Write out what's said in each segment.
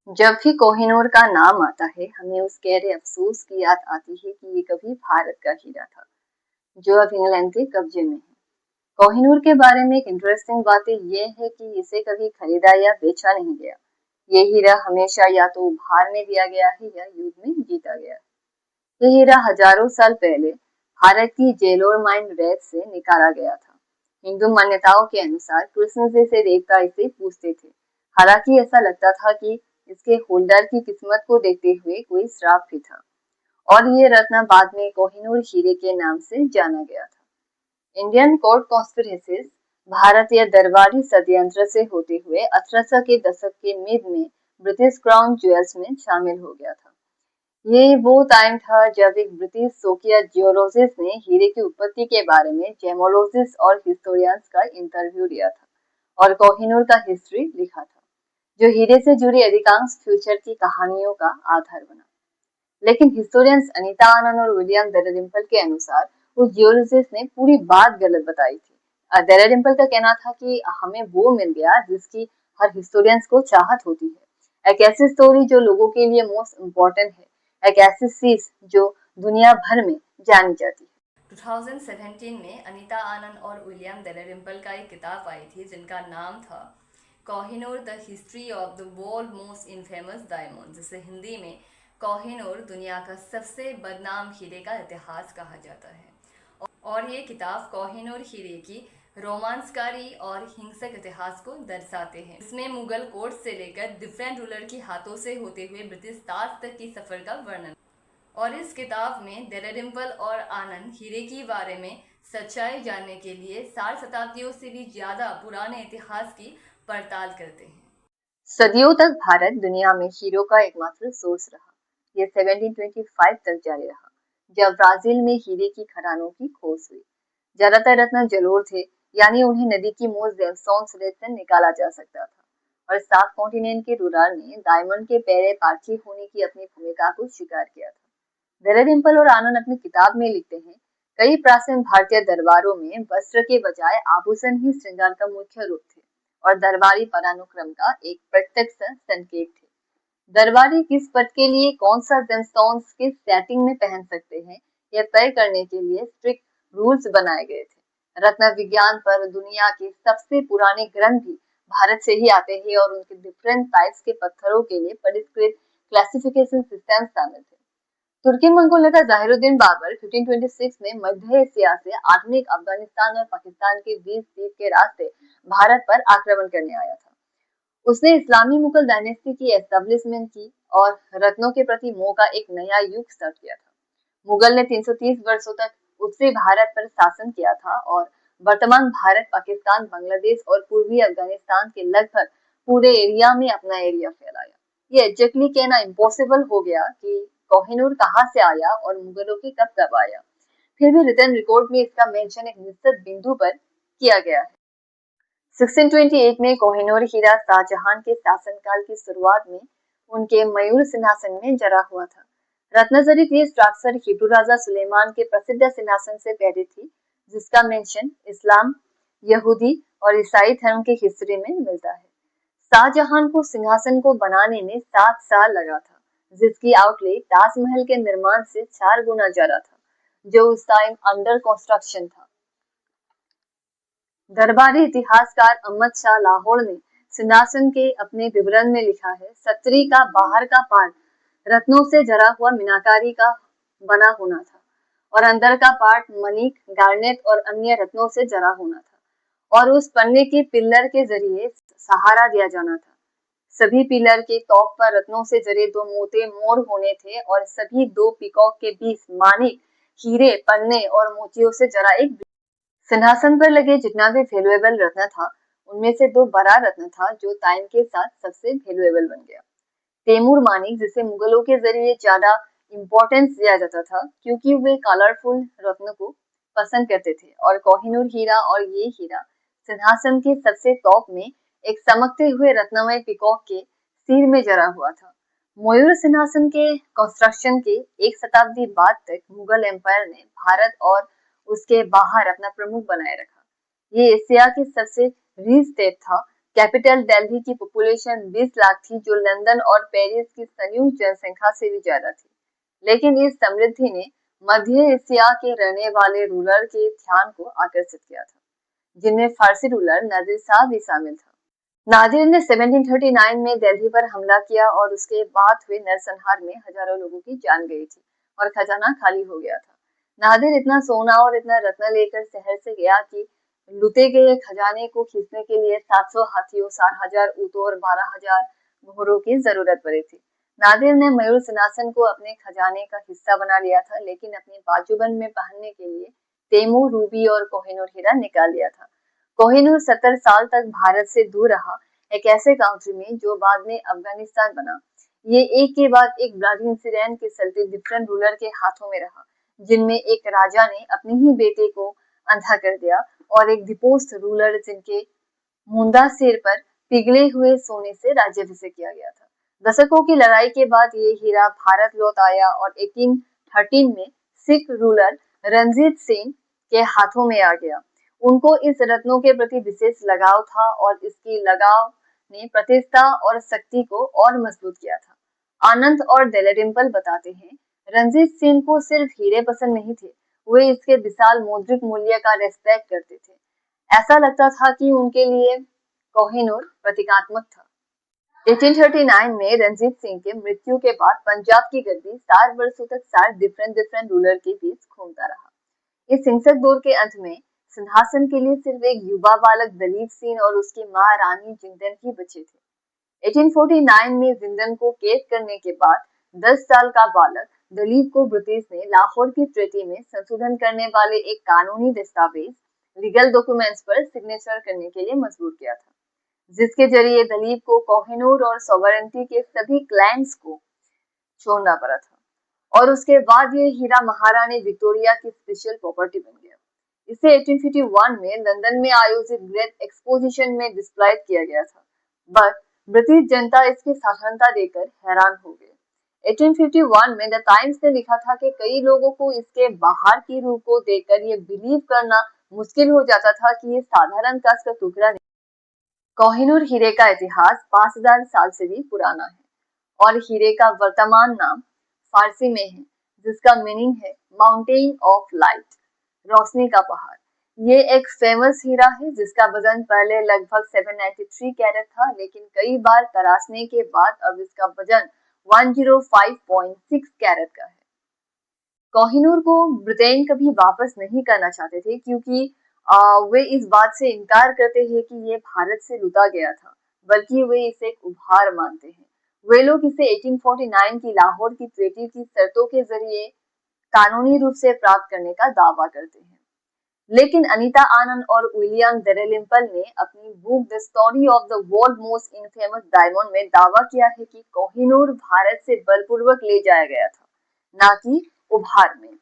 जब भी कोहिनूर का नाम आता है, हमें उस गहरे अफसोस की याद आती है कि ये कभी भारत का हीरा था, जो अब इंग्लैंड के कब्जे में है। कोहिनूर के बारे में एक इंटरेस्टिंग बात ये है कि इसे कभी खरीदा या बेचा नहीं गया। ये हीरा हमेशा या तो उपहार में दिया गया है या युद्ध में जीता गया है। ये हीरा हजारों साल पहले भारत की जेलोर माइन रेत से निकाला गया था। हिंदू मान्यताओं के अनुसार कृष्ण जैसे देवता इसे पूजते थे। हालांकि ऐसा लगता था कि इसके होल्डर की किस्मत को देखते हुए कोई श्राप भी था, और ये रत्न बाद में कोहिनूर हीरे के नाम से जाना गया था। इंडियन कोर्ट कॉन्स्पिरेसीज भारतीय दरबारी षड्यंत्र से होते हुए 1800 के दशक के मिड में ब्रिटिश क्राउन ज्वेल्स में शामिल हो गया था। ये वो टाइम था जब एक ब्रिटिश शौकिया जियोलॉजिस्ट ने हीरे की उत्पत्ति के बारे में जेमोलॉजिस्ट और हिस्टोरियंस का इंटरव्यू लिया था और कोहिनूर का हिस्ट्री लिखा था, जो हीरे से जुड़ी अधिकांश फ्यूचर की कहानियों का आधार बना। लेकिन हिस्टोरियंस अनीता आनंद और विलियम डेलाडिम्पल के अनुसार उस जियोलॉजिस्ट ने पूरी बात गलत बताई थी। डेलाडिम्पल का कहना था कि हमें वो मिल गया जिसकी हर हिस्टोरियंस को चाहत होती है, एक ऐसी स्टोरी जो लोगों के लिए मोस्ट इम्पोर्टेंट है, एक ऐसी चीज जो दुनिया भर में जानी जाती है। 2017 में अनीता आनंद और विलियम डेलाडिम्पल का एक किताब आई थी जिनका नाम था Kohinoor the history of the world most infamous diamond, जिसे हिंदी में कोहिनूर दुनिया का सबसे बदनाम हीरे का इतिहास कहा जाता है। और ये किताब कोहिनूर हीरे की रोमांसकारी और हिंसक इतिहास को दर्शाते हैं। इसमें मुगल कोर्ट से लेकर डिफरेंट रूलर के हाथों से होते हुए ब्रिटिश ताज तक की सफर का वर्णन। और इस किताब में डेलाडिम्पल और आनंद हीरे के बारे में सच्चाई जानने के लिए 4 शताब्दियों से भी ज्यादा पुराने इतिहास की पड़ताल करते हैं। सदियों तक भारत दुनिया में हीरो का एकमात्र सोर्स रहा। ये 1725 तक जारी रहा, जब ब्राजील में हीरे की खदानों की खोज हुई। ज्यादातर रत्न जलोढ़ थे, यानी उन्हें नदी की मोज जेमस्टोन रेत से निकाला जा सकता था, और सात कॉन्टिनेंट के रूलर ने डायमंड के पहले पारखी होने की अपनी भूमिका को स्वीकार किया था। डेलाडिम्पल और आनंद अपनी किताब में लिखते हैं, कई प्राचीन भारतीय दरबारों में वस्त्र के बजाय आभूषण ही श्रृंगार का मुख्य रूप थे और दरबारी पदानुक्रम का एक प्रत्यक्ष संकेत थे। दरबारी किस पद के लिए कौन सा जेमस्टोन्स किस सेटिंग में पहन सकते हैं, यह तय करने के लिए स्ट्रिक्ट रूल्स बनाए गए थे। रत्न विज्ञान पर दुनिया के सबसे पुराने ग्रंथ भी भारत से ही आते हैं और उनके डिफरेंट टाइप्स के पत्थरों के लिए परिष्कृत क्लासिफिकेशन सिस्टम शामिल थे। तुर्की मंगोल नेता जाहिरुद्दीन बाबर 1526 में मध्य एशिया से आधुनिक अफगानिस्तान और पाकिस्तान के बीच द्वीप के रास्ते भारत पर आक्रमण करने आया था। उसने इस्लामी मुगल डायनेस्टी की एस्टेब्लिशमेंट की और रत्नों के प्रति मोह का एक नया युग स्टार्ट किया था। मुगल ने 330 वर्षों तक उत्तरी भारत पर शासन किया था और वर्तमान भारत, पाकिस्तान, बांग्लादेश और पूर्वी अफगानिस्तान के लगभग पूरे एरिया में अपना एरिया फैलाया। ये एग्जैक्टली कहना इम्पॉसिबल हो गया कि कोहिनूर कहाँ से आया और मुगलों के कब कब आया। फिर भी रिटर्न रिकॉर्ड में इसका मेंशन एक निश्चित बिंदु पर किया गया है। 1628 में कोहिनूर हीरा शाहजहां के शासनकाल की शुरुआत में उनके मयूर सिंहासन में जरा हुआ था। रत्नजड़ित ये स्ट्रक्चर हिब्रू राजा सुलेमान के प्रसिद्ध सिंहासन से पहले थी, जिसका मेंशन इस्लाम, यहूदी और ईसाई धर्म के हिस्ट्री में मिलता है। शाहजहां को सिंहासन को बनाने में 7 साल लगा था, जिसकी आउटले ताजमहल के निर्माण से 4 गुना ज्यादा था, जो उस टाइम अंडर कंस्ट्रक्शन था। दरबारी इतिहासकार अहमद शाह लाहौर ने सिंहासन के अपने विवरण में लिखा है, सत्तरी का बाहर का पार्ट रत्नों से जरा हुआ मीनाकारी का बना होना था और अंदर का पार्ट मणिक, गार्नेट और अन्य रत्नों से जरा होना था और उस पन्ने के पिल्लर के जरिए सहारा दिया जाना था। सभी पिलर के टॉप पर रत्नों से जरे 2 मोटे मोर होने थे और सभी 2 पिकॉक के बीच मानिक, हीरे, पन्ने और मोतियों से जरा एक। सिंहासन पर लगे जितना भी वैल्यूएबल रत्न था, उनमें से 2 बड़ा रत्न था जो टाइम के साथ सबसे वैल्यूएबल बन गया। तैमूर मानिक, जिसे मुगलों के जरिए ज्यादा इंपॉर्टेंस दिया जाता था क्योंकि वे कलरफुल रत्न को पसंद करते थे, और कोहिनूर हीरा और ये हीरा सिंहासन के सबसे टॉप में एक चमकते हुए रत्नमय पिकॉक के सिर में जरा हुआ था। मयूर सिंहासन के कंस्ट्रक्शन के 1 शताब्दी बाद तक मुगल एम्पायर ने भारत और उसके बाहर अपना प्रमुख बनाए रखा। ये एशिया की सबसे रिच स्टेट था। कैपिटल दिल्ली की पॉपुलेशन 20 लाख थी, जो लंदन और पेरिस की संयुक्त जनसंख्या से भी ज्यादा थी। लेकिन इस समृद्धि ने मध्य एशिया के रहने वाले रूलर के ध्यान को आकर्षित किया था, जिनमें फारसी रूलर नादिर शाह भी शामिल था। नादिर ने 1739 में दिल्ली पर हमला किया और उसके बाद हुए नरसंहार में हजारों लोगों की जान गई थी और खजाना खाली हो गया था। नादिर इतना सोना और इतना रत्न लेकर शहर से गया कि लूटे गए खजाने को खींचने के लिए 700 हाथियों, 60,000 ऊँटों और 12,000 घोड़ों की जरूरत पड़ी थी। नादिर ने मयूर सिंहासन को अपने खजाने का हिस्सा बना लिया था, लेकिन अपने बाजूबंद में पहनने के लिए तैमूर, रूबी और कोहिनूर हीरा निकाल लिया था। कोहिनूर 70 साल तक भारत से दूर रहा, एक ऐसे कंट्री में जो बाद में अफगानिस्तान बना। ये एक के बाद एक ब्लडी इंसिडेंट के चलते डिफरेंट रूलर के हाथों में रहा, जिनमें एक राजा ने अपने ही बेटे को अंधा कर दिया और एक डिपोस्ट रूलर जिनके मुंडा सिर पर पिघले हुए सोने से राज्याभिषेक किया गया था। दशकों की लड़ाई के बाद ये हीरा भारत लौट आया और 1813 में सिख रूलर रणजीत सिंह के हाथों में आ गया। उनको इस रत्नों के प्रति विशेष लगाव था और इसकी लगाव ने प्रतिष्ठा और शक्ति को और मजबूत किया था। आनंद और डेलेडिम्पल बताते हैं, रणजीत सिंह को सिर्फ हीरे पसंद नहीं थे, वे इसके विशाल मौद्रिक मूल्य का रेस्पेक्ट करते थे। ऐसा लगता था कि उनके लिए कोहिनूर प्रतीकात्मक था। 1839 में रणजीत सिंह के मृत्यु के बाद पंजाब की गद्दी 4 वर्षों तक 4 डिफरेंट रूलर के बीच घूमता रहा। इस हिंसक दौर के अंत में सिंहासन के लिए सिर्फ एक युवा बालक दलीप सिंह और उसकी मां रानी जिंदन ही बचे थे। 1849 में जिंदन को कैद करने के बाद 10 साल का बालक दलीप को ब्रिटिश ने लाहौर की ट्रेटी में संशोधन करने वाले एक कानूनी दस्तावेज लीगल डॉक्यूमेंट्स पर सिग्नेचर करने के लिए मजबूर किया था, जिसके जरिए दलीप को कोहिनूर और सॉवरेंटी के सभी क्लेम्स को छोड़ना पड़ा था और उसके बाद ये हीरा महारानी विक्टोरिया की स्पेशल प्रॉपर्टी बन गया। इसे 1851 में लंदन में आयोजित ग्रेट एक्सपोजिशन में डिस्प्ले किया गया था, बट ब्रिटिश जनता इसकी साधारणता देखकर हैरान हो गई। 1851 में द टाइम्स ने लिखा था कि कई लोगों को इसके बाहर की रूप को देखकर ये बिलीव करना मुश्किल हो जाता था कि ये साधारण कांच का टुकड़ा नहीं। कोहिनूर हीरे का इतिहास 5000 साल से भी पुराना है और हीरे का वर्तमान नाम फारसी में है, जिसका मीनिंग है माउंटेन ऑफ लाइट, रोशनी का पहाड़। ये एक फेमस हीरा है जिसका वजन पहले लगभग 793 कैरेट था, लेकिन कई बार तराशने के बाद अब इसका वजन 105.6 कैरेट का है। कोहिनूर को ब्रिटेन कभी वापस नहीं करना चाहते थे, क्योंकि वे इस बात से इनकार करते हैं कि ये भारत से लूटा गया था, बल्कि वे इसे एक उपहार मानते हैं। वे लोग इसे 1849 की लाहौर की ट्रीटी की शर्तों के जरिए कानूनी रूप से प्राप्त करने का दावा करते हैं। लेकिन अनीता आनंद और विलियम डेलेलिम्पल ने अपनी book the story of the world most infamous diamond में दावा किया है कि कोहिनूर भारत से बलपूर्वक ले जाया गया था, ना कि उपहार में।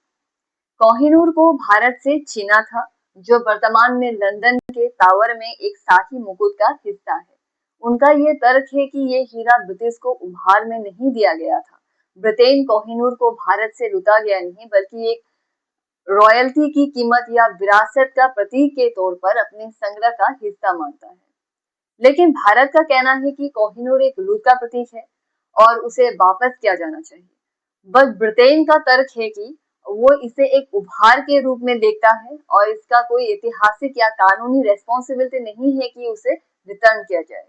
कोहिनूर को भारत से छीना था, जो वर्तमान में लंदन के टावर में एक शाही मुकुट का हिस्सा है। उनका ये तर्क है कि ये हीरा ब्रिटिश को उपहार में नहीं दिया गया था। ब्रिटेन कोहिनूर को भारत से लूटा गया नहीं, बल्कि एक रॉयल्टी की कीमत या विरासत का प्रतीक के तौर पर अपने संग्रह का हिस्सा मानता है। लेकिन भारत का कहना है कि कोहिनूर एक लूट का प्रतीक है और उसे वापस किया जाना चाहिए। बस ब्रिटेन का तर्क है कि वो इसे एक उपहार के रूप में देखता है और इसका कोई ऐतिहासिक या कानूनी रेस्पॉन्सिबिलिटी नहीं है कि उसे रिटर्न किया जाए।